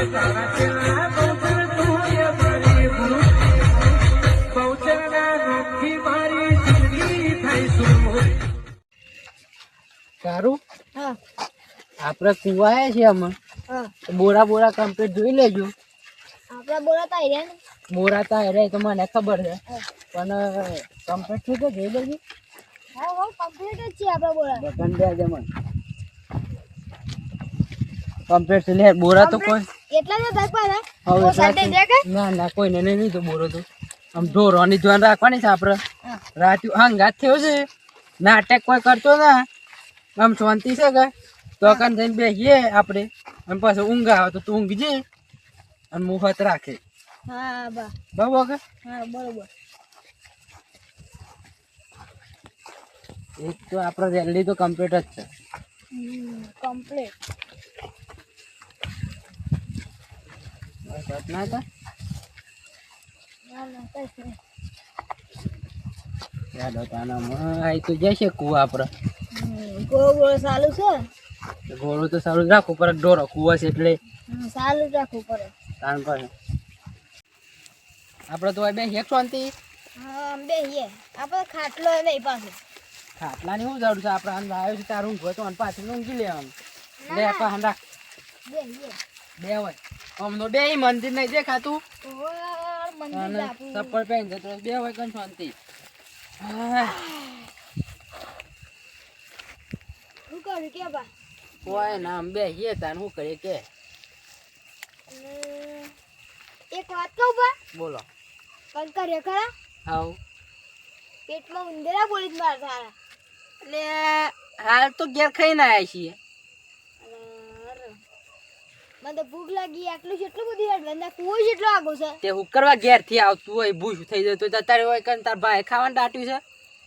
સારું હા આપણે કુવાયા છે આમાં હા બોરા બોરા કમ્પ્લીટ જોઈ લેજો. આપડા બોલા તો આઈ રહ્યા ને બોરા તા રે તો મને ખબર છે પણ કમ્પ્લીટ થઈ તો જોઈ લેજો. હા હા કમ્પ્લીટ જ છે આપડા બોલા બટન દે દે મને કમ્પ્લીટ લે બોરા તો કોઈ એટલા જ થાય પાછા હવે તો સાડે દે કે ના ના કોઈ ને નહીં તો બોરો તો આમ ઢોરોની ધ્યાન રાખવાની છે આપણે રાત હંગાત થયો છે નાટક કોઈ કરતો ના આમ શાંતિ છે કે તો કાન જઈને બેસીએ આપણે અને પાછું ઊંઘ આવે તો તું ઊંઘી અને મુહત રાખે હા બા બરાબર કે હા બરોબર એક તો આપણે રેલી તો કમ્પ્લીટ જ છે કમ્પ્લીટ ના હતા ના ના કઈ નહીં યાદ હતા આઈ તો જશે કુવા આપણે ગોળો ગોળો ચાલુ છે ઘોડું તો સારું રાખવું પર ડોરો કુવા છે એટલે ચાલુ જ રાખવું પડે તાન પર આપણે તો બે એક શાંતિ હા બેહીએ આપણે ખાટલો નહીં પાછું ખાટલાની શું જરૂર છે આપણે અંદર આવ્યો છે તારું ઊંઘ હોય તો પાછળ ઊંઘી લેવાનું લે પાછળ રાખ બેહીએ બે હોય અમનો બે મંદિર નહીં દેખાતું મંદિર અને આપું ચપ્પલ પહેરી જતો બે હોય કઈ શાંતિ શું કરું કે બા કોઈ ના આમ બે તાન શું કરીએ કે એક વાત કહું બા બોલો કંકર ખરા હાઉ પેટમાં ઉંદરા બોલી જ માર થારા એટલે હાલ તો ઘેર ખાઈને આવ્યા છીએ મને તો ભૂખ લાગી આટલું જેટલું બધું યાર કુવો જેટલો આગો છે તે હું કરવા ઘેર થી આવતું હોય ભૂખ થઈ જતો તારે હોય કન તાર ભાઈ ખાવાનું ટાટ્યું છે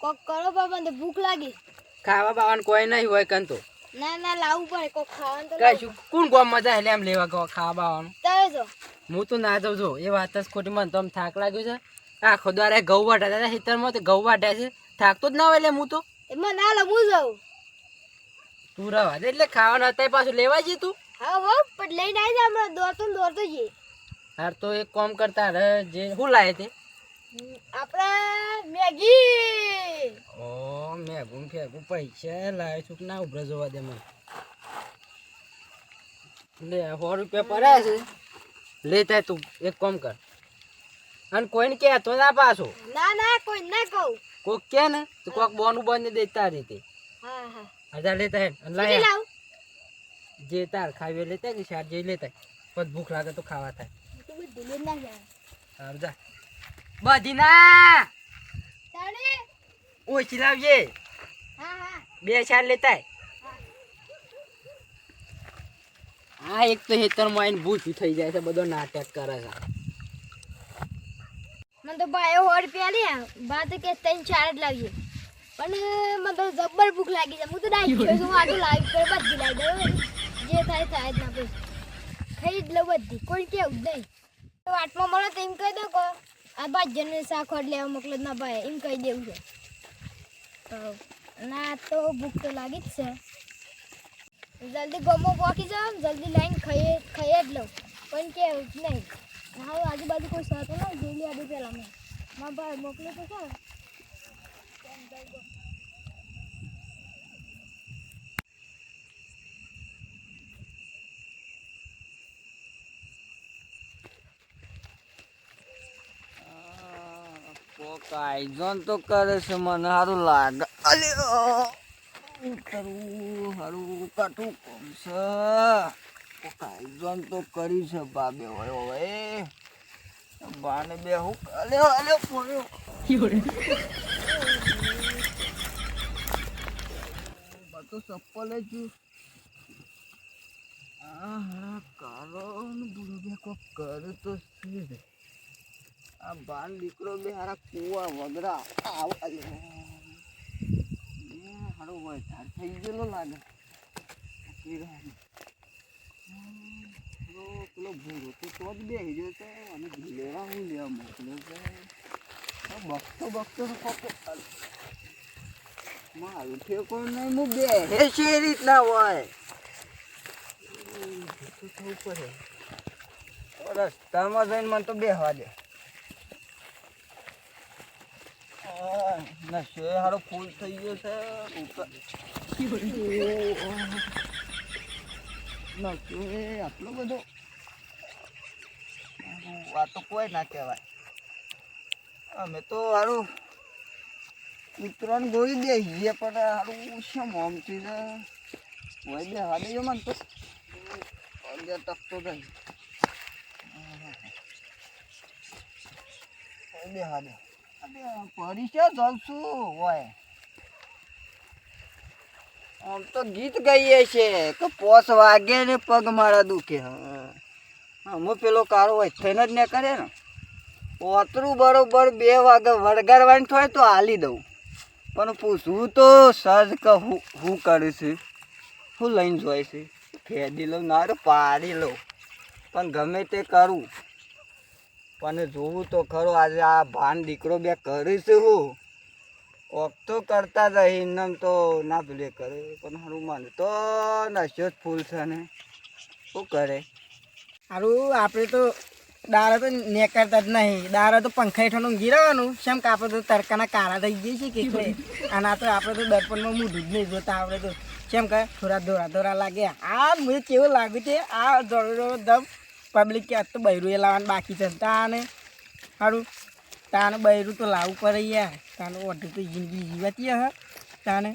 કોક કરો બાબા મને તો ભૂખ લાગી ખાવા બાવાનું કોઈ નહીં હોય કન તો ના ના લાવવું પડે કોક ખાવાનું તો કશું કોણ ગોમ મજા એટલે એમ લેવા ગયો ખાવા બાવાનું તમે જો હું તો ના જાઉં છું એ વાત જ ખોટી મને તો આમ થાક લાગ્યો છે આખો દ્વારે ઘઉં વાટ્યા હતા ખેતરમાં તો ઘઉં વાટ્યા છે થાકતો જ ના હોય એટલે હું તો એમાં ના લો હું જાઉં તું રવા દે એટલે ખાવાનું હતા પાછું લેવા જઈએ તું હા હો પણ લઈને આવી જા હમણાં દોડતો જઈએ હાર તો એક કામ કરતા રે જે શું લાવે તે આપણે મેગી ઓ મેગું ફેગું પૈસા લાવે છું કે ના ઉભરા જોવા દે મને લે 100 રૂપિયા પડ્યા છે લેતા તું એક કામ કર અને કોઈને કહેતો ના પાછો ના ના કોઈ ના કહું કોક કે ને તો કોક બોનું બંને દેતા રીતે હા હા હજાર લેતા હે કેટલી લાય લાવું જે તાર ખાવી લેતા કે શાક જે લેતા પછી ભૂખ લાગે તો ખાવા થાય તું બધું લઈને ના જાય સારું જા બધી ના તાણે ઓછી લાવજે હા હા બે શાક લેતા હા એક તો હેતરમાં આવીને ભૂખ્યું થઈ જાય છે બધો નાટક કરે છે મને તો ભાઈ 100 રૂપિયા લે બા તો કે 3-4 જ લાવીએ પણ મને તો જબ્બર ભૂખ લાગી છે હું તો ડાઈ ગયો છું આટલું લાવી પર બધી લાવી દઉં જે થાય થાય જ ના પછી ખાઈ જ લઉં બધી કોઈ કેવું જ નહીં તો આટલો મળે તો એમ કહી દો કે આ ભાજ્યને શાખોડ લેવા મોકલો ના ભાઈ એમ કહી દેવું છે તો ના તો ભૂખ તો લાગી જ છે જલ્દી ગમો પહોંચી જાવ જલ્દી લાઈન ખાઈ જ લઉં પણ કેવું જ નહીં હવે આજુબાજુ કોઈ સાથે ના જોઈ આડી પેલા મેં મારા ભાઈ મોકલે તો છે કાયજોન તો કરે છે મને સારું લાગે અલે કરવું સારું કાઠું કોમ છે કાયજોન તો કરી છે બાબે હોય હવે બાને બે હું અલે અલે પડ્યો તો ચપ્પલ જ આ કારણ બુરો બે કોક કરે તો છે આ બાન દીકરો બે હારા કુવા વગરા આવ હારો હોય તાર થઈ ગયેલો લાગે પેલો ભૂરો તો જ બેસી ગયો છે અને લેવા હું લેવા મોકલ્યો છે બખતો મારું ઠેકો નહીં હું બે છે રીતના હોય થવું પડે રસ્તામાં જઈને મને તો બેહવા દે. નશો હારો ફૂલ થઈ ગયો છે. નશો આટલો બધો આ તો કોઈ ના કહેવાય. અમે તો હારું ઉતરણ ગોળી દઈએ પણ હારું શું મોમથી છે હોય બે હા દઈએ મને તો પગે તકતો જાય. બે હા દે પડી છે જલશું હોય. આમ તો ગીત ગાઈએ છે કે 5 વાગે ને પગ મારા દુખે. હું પેલો કાળો હોય થઈને જ ને કરે ને ઓતરું બરોબર 2 વાગે વળગાડવાની થાય તો હાલી દઉં. પણ પૂછવું તો સજ કે હું કરું છું, હું લઈને જોઈ છે. ફેદી લઉં ના રે પાડી લઉં પણ ગમે તે કરું. પણ જોવું તો ખરો આજે આ ભાન દીકરો બે કરીશ હું કોક તો કરતા જાય એમ તો ના ભૂલે કરે. પણ સારું મને તો નશો જ ફૂલ છે ને શું કરે. સારું આપણે તો દારા તો નેકરતા જ નહીં. દારા તો પંખા હેઠળ ઊંઘી રહેવાનું. શેમ કે આપણે તો તડકાના કાળા થઈ જઈએ છીએ કેટલે. અને આ તો આપણે તો દર્પણમાં મોઢું જ નહીં જોતા. આપણે તો શેમ કે થોડા ધોરા લાગે. આ મને કેવું લાગે છે આ જોડો દમ પબ્લિક કે આજ તો બૈરું એ લાવવાનું બાકી છે. તાને સારું તાને બૈરું તો લાવવું પડે યાર. તાને ઓઢું તો જિંદગી જીવાતી હ. તાને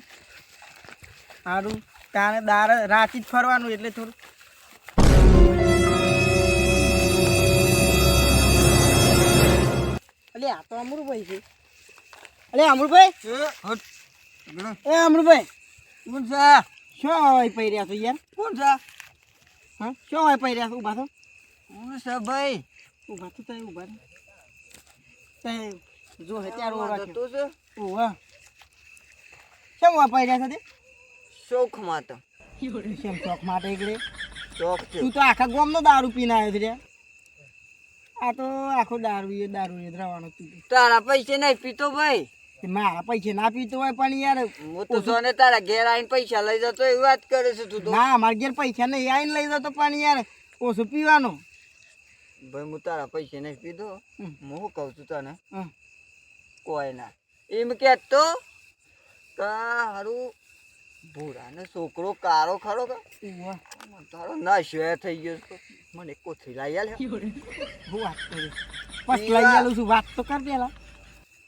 સારું તાને દારા રાતે જ ફરવાનું એટલે થોડું અલે આ તો અમરુભાઈ છે. અલે અમરુભાઈ એ અમરુભાઈ કોણ છે? શું હોય પઈ રહ્યા છો યાર? કોણ છે? હા શું હોય પઈ રહ્યા છો? ઊભા થો કોણ છે ભાઈ? ઊભા થો તય ઊભા તય જો હે ત્યારે ઓળખ તું છે ઓવા કેમ હોય પઈ રહ્યા છો તે? શોખ માટે. કેમ શોખ માટે એકડે? શોખ છે. તું તો આખા ગામનો દારૂ પીને આવ્યો છે રે. આ તો આખો દારૂ જ રહેવાનો તું. તારા પૈસે નહીં પીતો ભાઈ. મારા પૈસે ના પીતો હોય પણ યાર હું તો જોને તારા ઘેર આવીને પૈસા લઈ જતો એવી વાત કરે છે તું તો. ના મારા ઘેર પૈસા નહીં આવીને લઈ જતો પણ યાર ઓછું પીવાનું. ભાઈ હું તારા પૈસે નહીં પીધો. હું શું કહું છું તને હમ. કોઈ ના એમ કહેતો કે હારું ભૂરાને છોકરો કારો ખરો કે ઉવ્વ. તારો નશો થઈ ગયો છે. મને કોથળી લાવી આલે. હું વાત કરું પછી લઈ આલું છું. વાત તો કર પેલા.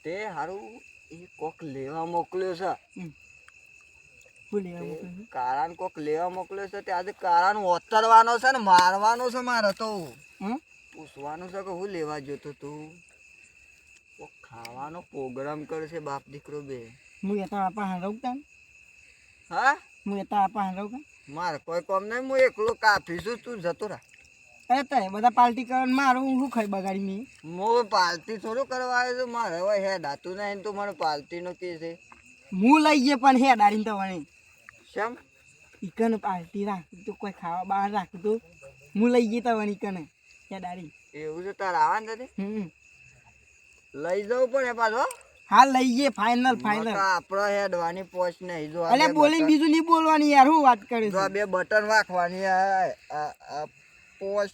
તે હારું એ કોક લેવા મોકલ્યો છે. બોલે આવું કારાને કોક લેવા મોકલ્યો છે. તે આજે કારાને ઓતરવાનો છે ને મારવાનો છે મારે તો. હમ પૂછવાનું છે કે હું લેવા જતો તું. કોક ખાવાનો પ્રોગ્રામ કરશે બાપ દીકરો બે. હું એ તારા પાસે રહું તા હા હું એ તારા પાસે રહું કા મારે કોઈ કોમ નહીં. હું એકલો કાફી છું. તું જતો રાહ. અરે તે બધા પાર્ટી કરવાનું મારું હું ખાઈ બગાડી મી. હું પાલતી થોડું કરવા આવ્યો છું. મારે હવે હેડ આતું નહીં તો મને પાલતીનો કે છે. હું લઈ જઈએ પણ હે દાડીને તો વણી શેમ ઈકન પાર્ટી રાખી તો કોઈ ખાવા બહાર રાખું તો હું લઈ જઈએ તો વણી કને હે દાડી. એવું છે તારે આવવાનું નથી? લઈ જવું પડે પાછો. હા લઈ જઈએ ફાઇનલ ફાઇનલ. આપડે હેડવાની પોચ નહીં. જો અલે બોલીને બીજું નહીં બોલવાની યાર. હું વાત કરે જો આ 2 બટન વાખવાની. પોચ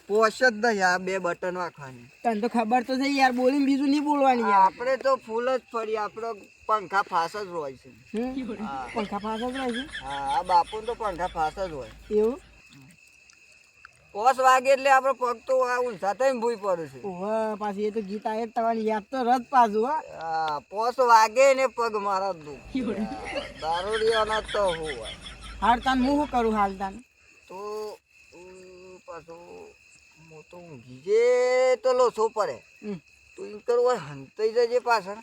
પોચ જ નહીં. આ 2 બટન વાખવાની. તને તો ખબર તો છે યાર. બોલીને બીજું નહીં બોલવાની યાર. આપણે તો ફૂલ જ ફરી. આપડે પંખા ફાસ જ હોય છે. પંખા પાસે જ રહે છે. હા આ બાપુ તો પંખા ફાસ જ હોય. એવું 5 વાગે એટલે આપડે પગ તો આ ઊંચા થઈને ભૂઈ પડે છે. ઓહ પાછી એ તો ગીત આવે તમારી યાદ તો રદ પાછું હા. 5 વાગે ને પગ મારા દુખ. દારૂડિયાનો તો હોય. હાલ તાન હું શું કરું હાલ તાન? તો પાછું હું તો ઊંઘી જે તો લોસો પડે. તું એમ કરું હોય હંતાઈ જજે પાછળ.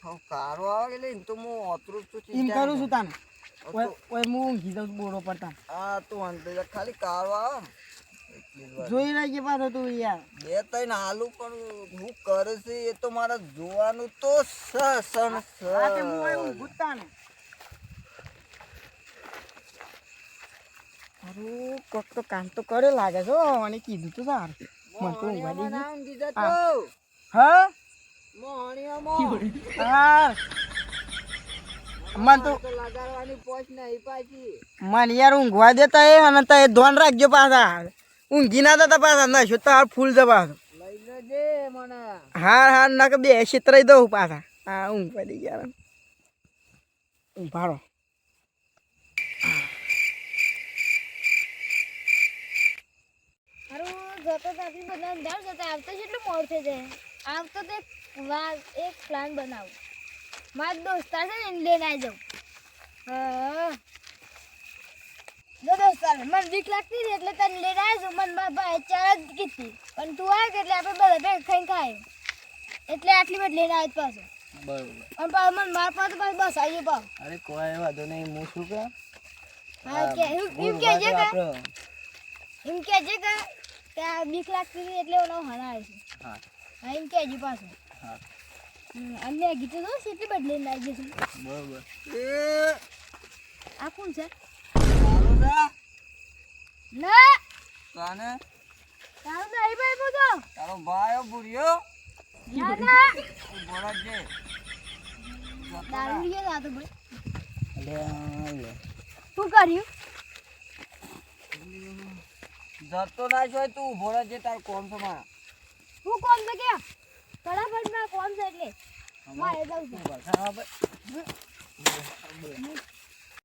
હવે કારો આવે એટલે એમ તો હું ઓતરું છું. એમ કરું છું તાન ઓય હું ઊંઘી જાઉં બોરો પડતા. હા તું હંતાઈ જા. ખાલી કારો આવે ને એટલી જ વાત. જોઈ રાખજે પાછો તું યાર. 2-3 હાલું પણ હું કરે છે એ તો મારે જોવાનું તો સન હા તે હું ઓય ઊંઘું જ તાન. અરે કોક તો કામ તો કરે લાગે છે હો. અને કીધું તો સારું મને તો ઊંઘવા દેજે. હા હા મન તો લગાડવાની પોચ નહીં પાછી. મને યાર ઊંઘવા દેતા એ અને તો એ ધોન રાખજો પાછા. ઊંઘી ના જતા પાછા નશો તો હાર ફૂલ જવા લઈ લેજે મને હાર ના કે બે છેતરાઈ દઉં પાછા હા ઊંઘ પડી ગયા ભાડો હારું જતો ત્યાંથી બધા અંધાર જતા આવતો કેટલું મોડ થઈ જાય આવતો તો એક પ્લાન બનાવું મારા દોસ્તાર છે ને એને લઈને આવી જાઉં જો દોસ્તાર મને બીક લાગતી હતી એટલે તને લઈને આવી જાઉં મને મારા ભાઈ ચાર જ કીધી પણ તું આવી એટલે આપણે બધા ભેગ ખાઈને ખાય એટલે આટલી બધી લઈને આવી પાછો બરોબર અને પાછું મને મારા પાસે તો પાછું બસ આવી પાછું અરે કોઈ વાંધો નહીં હું શું કહું હા કે એમ કહેજે કે એમ કહેજે કે ત્યાં બીક લાગતી હતી એટલે ઓનો હણાવે છે હા હા એમ કહેજે પાછું હા અને ગીતો તો કેટલી બદલીને આવી જશે બરોબર આ કોણ છે સારું છે ના તને તારું તો અહીં ભાઈ પૂછો તારો ભાઈ ભૂર્યો ના ના બોલા છે દારૂ લીએ જાતો ભાઈ લે શું કર્યું જતો ના જોય તું ભોળા જે તાર કોમ છે મારા હું કોણ છે કે ફટાફટ માં કોણ છે એટલે મારે જવું છે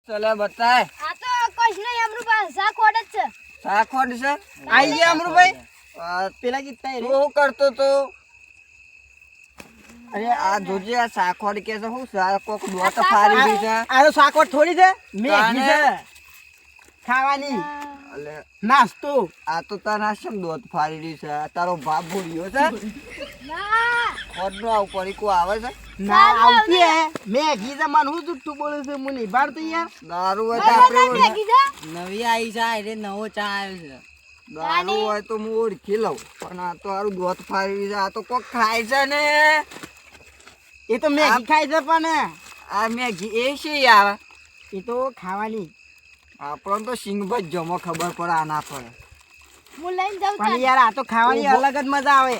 ચલે બતાય આ તો કશ નહીં અમરું પાસે શાખોડ જ છે સાખોડ છે આઈ ગયા અમરુભાઈ પેલા જીતતા તું શું કરતો તો અરે આ જોજે આ સાખોડ કે છે હું કોક દોત ફારી ગઈ છે આ તો સાકવટ થોડી છે મેગી છે તાને? ખાવાની અલે નાસ્તો આ તો તારા શમ દોત ફારી રહી છે આ તારો બાપ ભૂર્યો છે ના ખોટ નો આવું પડીકું આવે છે ના આવતી હે મેગી છે મને હું જુઠ્ઠું બોલું છું મને નહીં પાડતો યાર દારૂ હોય તો આપણે મેગી છે નવી આવી જાય એટલે નવો ચા આવ્યો છે દારૂ હોય તો હું ઓળખી લઉં પણ આ તો હારું દોત ફારી રહી છે આ તો કોક ખાય છે ને એ તો મેગી ખાય છે પણ આ મેગી એ છે યાર એ તો ખાવાની આપણને તો સિંગભજ જમો ખબર પડે આ ના પડે હું લઈને જાઉં પણ તાર યાર આ તો ખાવાની અલગ જ મજા આવે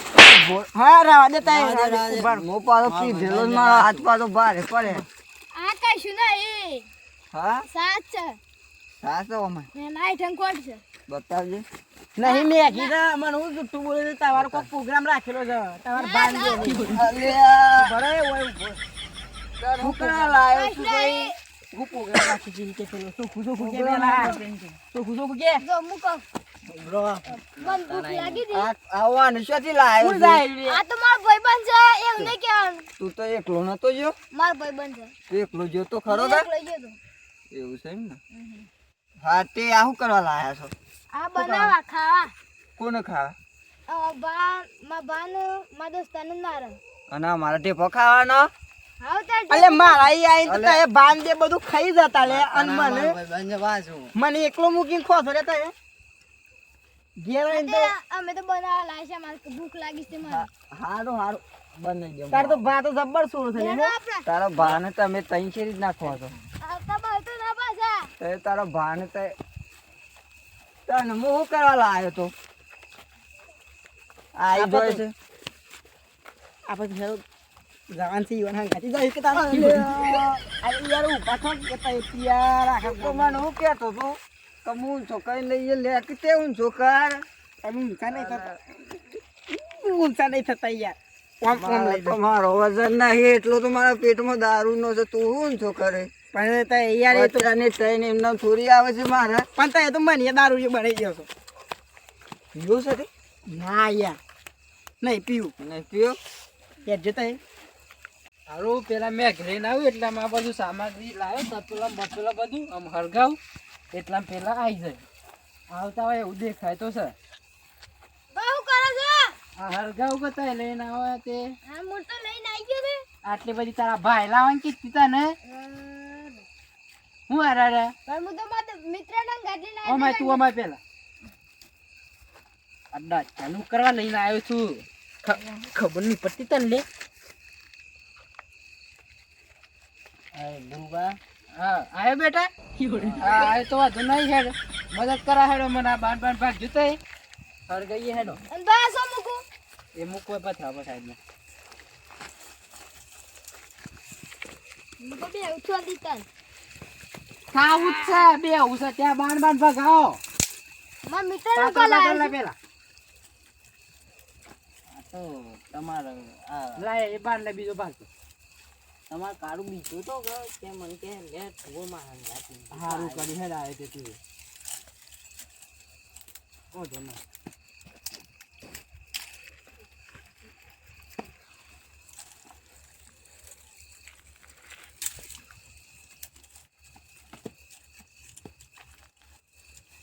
હા રવા દેતા મો પાછો પીધેલો જ મારો હાથ પાછો ભારે પડે આ કશું નહીં હા સાત છે સાચો અમે ને નાઈ ઠંકોટ છે બતાવજે નહીં મેગી છે મને હું જુઠ્ઠું બોલું છું તમારો કોઈ પ્રોગ્રામ રાખેલો છે તમારે બાંધ અલ્યા બરાબર હોય ઉભો શું કરવા લાયો કશ છું ભાઈ નહીં હું પ્રોગ્રામ રાખી છે કે પેલો શું ખુશો ખુકે પેલા શું ખુશો ખુકે જો મૂકો બ્રો મને ભૂખ લાગી હતી આવવાનું શોથી લાયો કોણ છું? જાય આ તો મારો ભાઈબંધ છે એવું નહીં કહેવાનું તું તો એકલો નતો જો મારો ભાઈબંધ છે તું એકલો જો તો ખરો હું કે એકલો ગયો તો એવું છે એમ ને હા તે આ શું કરવા લાયા છો આ બનાવવા ખાવા કોને ખાવા મારા દોસ્તાને મારે અને અમારા ટેપો ખાવાનો હાવ તાર અલે મારા ઈ આઈને તો એ બાંધ દે બધું ખાઈ જતા લે અને મને એકલો મૂકીને ખોસો રે તો ઘેર આઈને તો અમે તો બનાવવા લાયા છે મારે ભૂખ લાગી છે મારે હારું હારું બનાવી દો તાર તો ભાત જબ્બર સોળ થઈ હેડો આપણે તારો ભાને તમે તઈ શેરી જ નાખો છો આવતા બોલતો ના પાછા તો એ તારો ભાને તને હું શું કરવા લાયો તો આઈ ગયો છે આપણે ઘેર જવાન છે ઈવન હંગાતી જાય કે તારા અરે યાર ઉભા થો કે તા યાર આખા તો મને હું કહેતો છું કે હું છોકરી લઈએ લે કે તે હું છોકર તમે ઊંચા નહીં થતા ઊંચા નહીં થતા યાર ઓમ ઓમ લઈ જાઓ. મારો વજન નહીં એટલો તો મારા પેટમાં દારૂ નો છે તું શું છોકરે પણ તા યાર એ તો અને ટ્રેન એમના થોડી આવે છે મારે પણ તા એ તો મને દારૂ જે બનાવી ગયો છો પીવું છે તે? ના યાર નહીં પીવું નહીં પીવો યાર જતા હારું પેલા મેં ઘરે ના આવ્યું એટલે આ બધું સામગ્રી લાવ્યો તો પેલા બપેલા બધું આમ હરગાવ એટલા પેલા આવી જાય આવતા હોય એવું દેખાય તો છે બહુ કરો છો આ હરગાવ બતાય લઈને આવે તે આ હું તો લઈને આવી ગયો છે આટલી બધી તારા ભાઈ લાવવાની કીધી તને હું હારે પણ હું તો મારા મિત્રના ગાડી લઈને અમાય તું અમાય પેલા અડ્ડા ચાલુ કરવા લઈને આવ્યો છું ખબર નહીં પડતી તને લે હા આવ્યો બેટા હા આવ્યો તો વાંધો નહીં હેડ મદદ કરા હેડો મને આ બાર બાર ભાગ જોતે હર ગઈએ હેડો અને બસ મૂકું એ મૂકવા પથરા સાઈડમાં હું તો બે ઉછળ દીતા ખાવું જ છે બે આવું છે ત્યાં બાર બાર ભાગ આવો મારા મિત્રનું કોલ આવ્યો છે. પેલા તો તમારે આ લાય એ બાર લે બીજો ભાગ તમારે કાળું બીજું તો કે મને કે લે ઠુવો માં હારું કરી હેડ આવે તે તું ઓ જો ના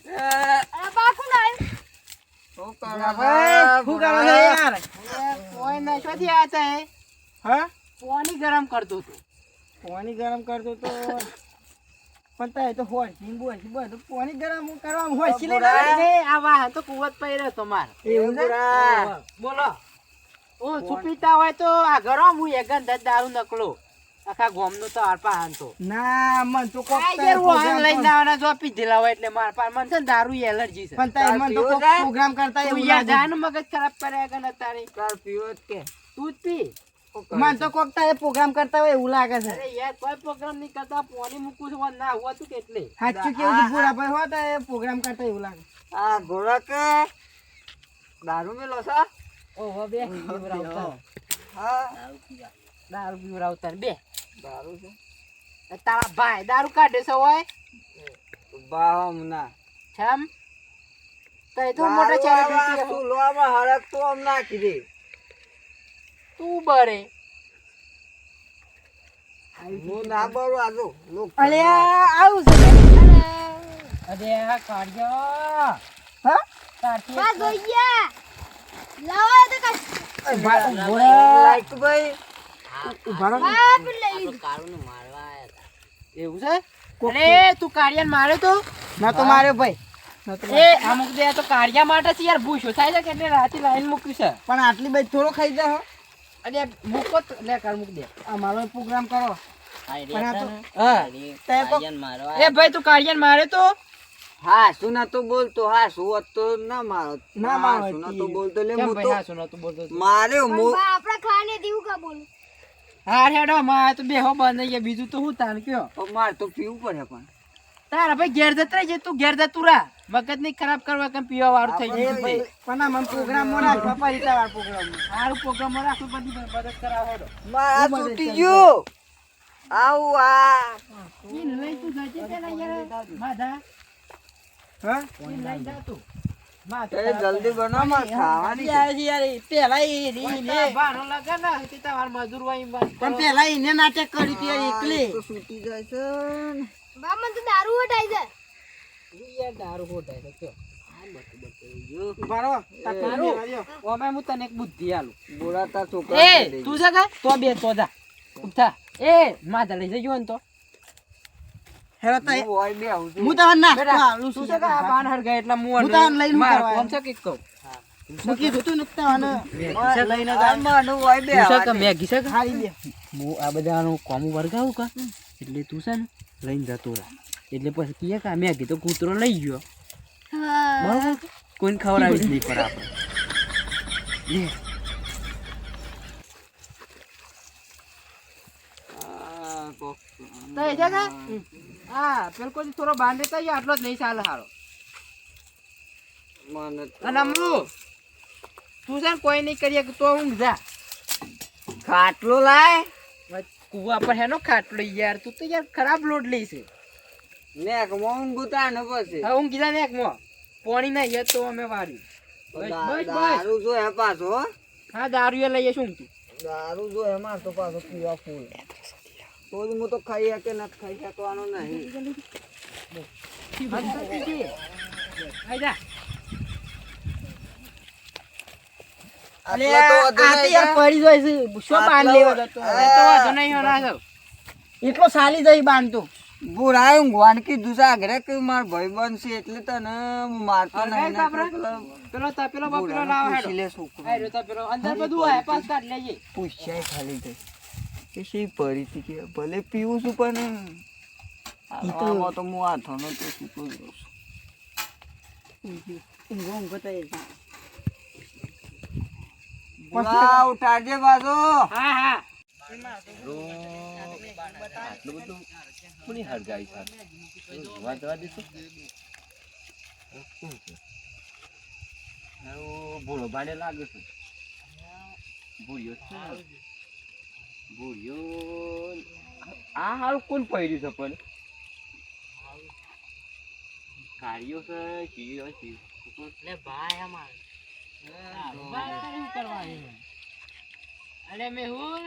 અરે બા કોણ આવ્યું? શું ભાઈ શું કરો છો યાર કોઈ ના શોધી આ છે હા પાણી ગરમ કરતો હતો પાણી ગરમ કરતો તો પણ તાય તો હોય લીંબુ હોય બધું પાણી ગરમ કરવા હોય છે આ વાહ તો કુવત પૈરે તમાર એવું છે બોલો ઓ સુપીતા હોય તો આ ગરમ હું એક ગંધ દારૂ નકલો આખા ગોમનો તો આરપા હાંતો ના મન તો કોક ટાઈગર વાહન લઈને આવવાના જો પીધેલા હોય એટલે માર પાસે મને છે ને દારૂ એલર્જી છે પણ તાય મન તો કોક પ્રોગ્રામ કરતા તું એવું યાર લાગે જાન મગજ ખરાબ કર્યા કે ન તારી કાર પીવો જ કે તું જ પી મન તો કોક તાય પ્રોગ્રામ કરતા હોય એવું લાગે છે અરે યાર કોઈ પ્રોગ્રામ નહીં કરતા પાણી મૂકું છું ના હોવા તું કેટલે સાચું કેવું છે પૂરા ભાઈ હોય તો એ પ્રોગ્રામ કરતા એવું લાગે આ ઘોડા કે દારૂ મેલો છે ઓહો બે પીવરાવતા હા દારૂ પીવરાવતા બે દારૂ છે તારા ભાઈ દારૂ કાઢે છે હોય બાહમ ના છેમ તઈ તો મોટા સેલિબ્રિટી તું લોમાં હરક તો આમ નાખી દે તું બરે હું ના બરું આજો લોક અરે આવું છે અરે આ કાઢ્યો હા કાઢી બા જોઈએ. લાવો તો કાંઈ. લાઈક ભાઈ ઉભા રહો. બા પણ લઈ લીધું. એવું છે અરે તું કાળિયાને માર્યો તો ના તો માર્યો ભાઈ ના તો એ અમુક દે તો કાળિયા માટે છે યાર ભૂસો થાય છે કે એટલે રાતે લાઈન મૂક્યું છે પણ આટલી બધી થોડો ખાઈ જાય અરે મૂકો તો લે કર મૂક દે આ મારો પ્રોગ્રામ કરો પણ આ તો હા તે કોક એ ભાઈ તું કાળિયાને માર્યો તો હા શું ના તો બોલતો હા શું હોત તો ના મારો ના મારો શું ના તો બોલતો લે કેમ હું ભાઈ તો હા સુનો તું બોલતો હતો? માર્યો પણ મો બા આપણા ખાને દેવું કા બોલું. હાર હેડો માં તો બેહો બંધ ગયા બીજું તો હું તાન કયો માર તો પીવું પડે પણ તારા ભાઈ ઘેર જત રહી તું ઘેર જતું રા મગજ નહીં ખરાબ કરવા કેમ પીવા વાળું થઈ ગયું છે પણ આ મને પ્રોગ્રામ માં રાખવા પડી તારા પ્રોગ્રામ સારું પ્રોગ્રામ રાખું બધી મદદ કરાવ હેડો મારા તૂટી ગયો આવું આ ઈ લઈ તું જજે પેલા યાર માધા હા ઈ લઈ જા તું એ જલ્દી બનાવ માર ખાવાની છે. પેલા બારો લગા ના તે તમાર મજૂર હોય એમ વાત પણ પેલા એને નાટક કર્યું તું યાર એકલી તો છૂટી જાય છે ને. બા મને તો દારૂ વટાઈ છે. યાર દારૂ ખોટાય તો કયો બરો ઓમે હું તને એક બુદ્ધિ આલું બોલાતા છોકરા એ તું છે કે તો બે તો જા ઉઠા એ માધા લઈ જજો ને તો હેરો તો હું હોય બે આવું છું. હું તો ના બેટા તું છે કે આ બાન હરગાય એટલે હું તો આને લઈને માર કરવા કોમ છે કે કહું મૂકી દીધું નુકતા અને લઈને આ માનું હોય બે તું છે કે આવા. મેગી છે કે હારી દે હું આ બધાનું કોમ વર્ગાવું કા એટલે તું છે ને લઈને જતો રહે એટલે પછી કીએ કે મેં કીધું કૂતરો લઈ ગયો બરોબર કોઈને ખવડાવી જ નહીં પડે આપણે લે આ કોક. તો એ છે કે હા પેલો કોઈ થોડો બાંધે તો આટલો જ નહીં ચાલે હારો મને તો અને અમરું તું છે ને કોઈ નહીં કરીએ તો ઊંઘ જા ખાટલો લાય કુવા પર હેનો ખાટલો યાર તું તો યાર ખરાબ લોડ લઈશે નેક મોંગ ગુતા ને પછી હા ઊંઘી જા ને એક મો પાણી ના યે તો અમે વારી બસ, બસ. દારૂ જો હે પાછો હો. હા દારૂ એ લઈએ શું તું દારૂ જો હે માર તો પાછો પીવા ફૂલ તો જ હું તો ખાઈ શકે નથી ખાઈ શકવાનો નહીં આઈ જા અલે આટલો તો આ વધુ તો નહીં યાર કા? પડી જાય છે શું બાંધ લેવો જતો હવે તો વાંધો નહીં હોના સૌ એટલો સાલી જઈ બાંધતો બુરાય ઊંઘવાન કીધું છે આગળ કે માર ભાઈ બનશે એટલે તને હું મારતો અરે નહીં બાપરા. પેલો પેલો તપેલો બપેલો બુરાને લાવો પૂછી હેડો લે છોકરો. આઈ રહ્યો તપેલો અંદર બધું હોય પાસ કાઢ લેજે પૂછ્યાય ખાલી થઈ કે શી પડી હતી કે ભલે પીવું છું પણ આમાં તો હું હાથોનો તો સૂતો જ રહું છું. ઊંઘો ઊંઘો તો એ બુરા ઉઠાડજે પાછો હા હા કોની હરગાઈ છે જોવા જવા દેશો ભૂરો ભાડે લાગે છે ભૂરિયો છે ભૂરિયો આ હારું કોણ પડ્યું છે પણ કાર્યો છે શીરો છે એટલે ભાઈ અમાર શું કરવા અરે મેહુલ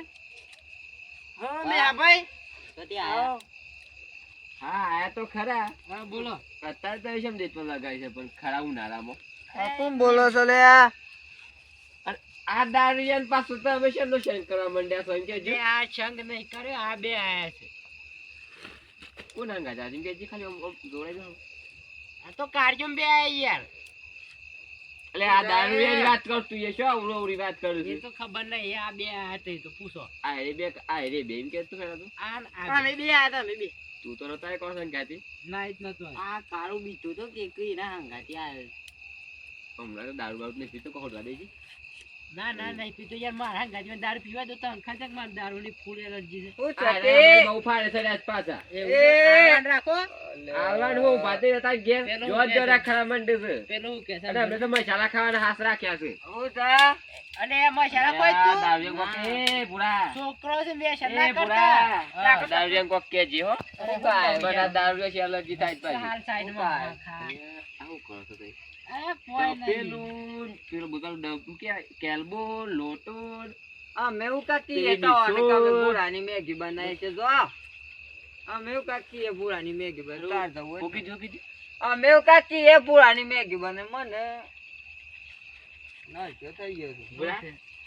હા મે હા ભાઈ તો ત્યાં હા આયા તો ખરા હા બોલો અત્યારે તો શેમ દેતમાં લગાય છે પણ ખરા ઉનાળામાં કોણ બોલો છો લે આ દારિયાન પાછું તો અમે શેમનો શેન કરવા માંડ્યા છો એમ કે જો આ સંગ નહીં કર્યો આ બે આયા છે કોણ હંગા જા એમ કે જે ખાલી જોડે જાવ આ તો કાર્યમ બે આયા યાર એટલે આ દારૂની વાત કરતું એ શું અવળી વાત કરું એ છું તો ખબર નહીં આ બે આયા તે તો પૂછો આ રે બે એમ કે તું ખરા તું આ અમે બે આયા હતા અમે બે તું તો નતા કોણ સંગાતી ના જ નતો આ કાળું બીતું તો કે કઈ ના હંગાતી આ હમણાં તો દારૂ બારૂ નહીં પીતો કોહડવા દેજી ના ના નહીં પીતો યાર મારા હંગાતી દારૂ પીવા દો તો અંખા તક માર દારૂની ફૂલ એલર્જી છે બહુ ફાડે છે આજ પાછા એવું રાખો આવવાનું હું ભાતે હતા ઘેર પેલો જોત હું જોરા કે ખરા મંડે છે પેલું કે અને અમે તો મસાલા ખાવાના હાથ રાખ્યા છે અને મસાલા કોઈ આ તું દારૂ કોક એ પૂરા છોકરો છે બે એ શના પૂરા કરતા દારૂ કોક કેજી હો બધા દારૂ છે એલર્જી થાય જ પાછી હાલ સાઈડમાં ખા આવું કરો છો તઈ એ પોઈ નહીં પેલું બોતલ ડબલું કે કેલ્બો લોટો અમે એવું કાકી પેલી લેતા હોય કે બિસ્કુટ. અમે ભૂરાની મેગી બનાવી છે જો અમે એવું કાકી એ ભૂરાની મેગી બનાવી કોકી જો કીધી અમે એવું કાકી એ ભૂરાની મેગી બને મને ના શું થઈ ગયો છે પૂરા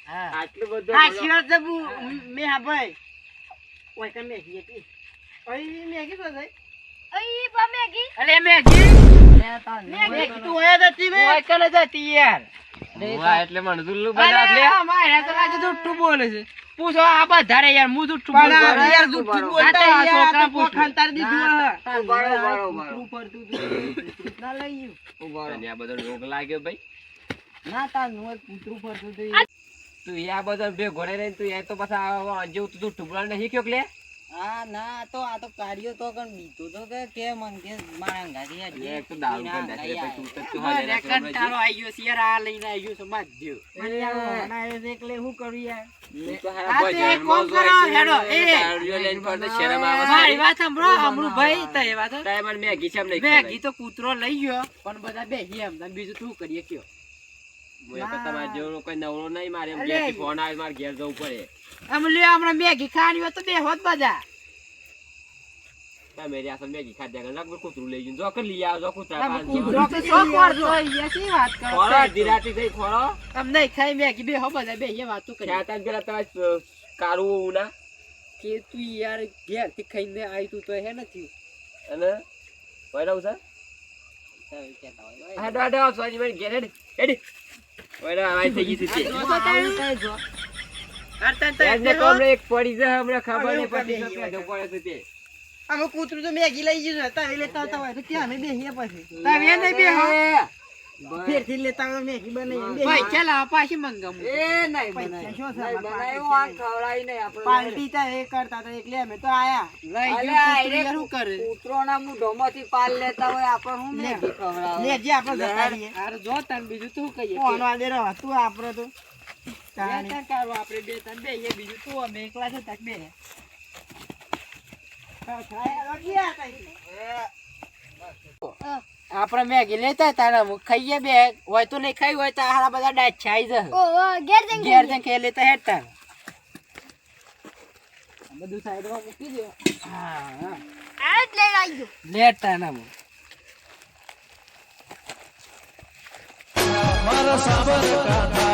હા આટલું બધું હા શિવાત જબુ મે હા ભાઈ ઓય કે મેગી હતી ઓય મેગી તો થઈ અઈ પા મેગી અલે મેગી મેગી તો ઓય હતી મે ઓય કલે જતી યાર વાહ, એટલે મને દુલ્લુ બજાર લે મારે તો લાગે જુઠ્ઠું બોલે છે પૂછો આ બધા યાર હું જુઠ્ઠું પણ બોલું આ યાર જુઠ્ઠું આ બોલતા તો આ યાર છોકરા આ તો કોખાન તાર દીધું હા ઉભારો, ઉભારો, ઉભારો. કૂતરું ફરતું હતું. ના લઈ ગયું ઉભારો. અને આ બધો રોગ લાગ્યો ભાઈ ના તાર નું કૂતરું ફરતું હતું તું આ બધો બે ઘોડે રહીને તું એ તો પાછા જેવું તું ટુકડા નહીં શીખ્યો કે લે હા ના આ તો કાર્યો તો કણ બીતો તો કે મન કે મારા ગાડી લે, એક તો દારૂ પણ નાખી દે, તું તો તું મને હાલે રાખી દે, કંટાળો આવી ગયો છે યાર આ લઈને આવ્યો છે માર દ્યો મને યાર ના એ એકલે હું કરું યાર તું તો આ હારા તો ભજન એક કોમ માં કરો, જોઈ છે, હેડો, એ. દારૂડિયો લઈને ફરતો શરમ આવે છે. મારી વાત સાંભળો હમણું ભાઈ તો એ વાત તારે મને મેગી છે એમ નહીં મેગી તો કૂતરો લઈ ગયો પણ બધા બેસી એમ તમે બીજું શું કરીએ કયો હું એક તમારા જેવો કોઈ નવરો નહીં, મારે એમ અલે. ઘેરથી ફોન આવે મારે ઘેર જવું પડે. આમ લ્યો હમણાં મેગી ખાવાની હોય તો બે હોત બધા તમે રે અસલ મેગી ખાધા કરે, લાગ કૂતરું લઈ જઈને જો કે લઈ આવો, જો કૂતરા આમ પાસે કૂતરો જેવું. કે શોખ વાળતો હોય, યાર શી વાત કરો ખોરો, અડધી રાતે જઈ ખોરો. આમ નહીં ખાઈ મેગી બે હો બધા બે વાતો કરી ત્યાં ત્યાં પેલા તમારે કાળું ઉના કે તું યાર ઘેર થી ખાઈને આવી તું તો હે નથી અને વૈરાવ છે હાડો હાડો સોજી મેં ઘેર હેડ હેડ વૈરાવ આવાજ થઈ ગઈ છે તે. એમને કોમને એક પડી જાય હમણાં ખબર નહીં પડતી તો પેદો પડે છે તે. અમે કૂતરું તો મેગી લઈ ગયું છે તારે લેતા આવતા હોય તો ક્યાં અમે બેહીએ પછી તમે નહીં બે હો ફેરથી લેતા હોય મેગી બનાવી ભાઈ ચાલ આ પાછી મંગાવું એ નહીં પૈસા શું છે નહીં અમારા બનાવ્યું, પાસે? આ ખવડાવી નહીં આપણે. પાર્ટી તા એ કરતા હતા એટલે અમે તો આયા લઈ અલ્યા, ગયું એને શું કરે કૂતરોના મોઢામાંથી પાલ લેતા હોય આપણે હું મેગી ખવડાવે. લેજે આપણે જતા રહીએ હારું જો તને બીજું તું કહીએ કોણ વાદે રહો તું આપણે તો તાણી. આપણે બે તને બે બીજું તું અમે એકલા છે તક બે આપણે મેગી લેતા તારા ખાઈએ બે હોય તો નહીં ખાઈ હોય તો હારા બધા ડાચ છાઈ જશે ઓ ઘેર જઈને ઘેર જઈને ખાઈ લેતા હેઠતા બધું સાઈડમાં મૂકી દો હા હા આ જ લઈને આવી ગયો લેતા ના મારા સાબર કાકા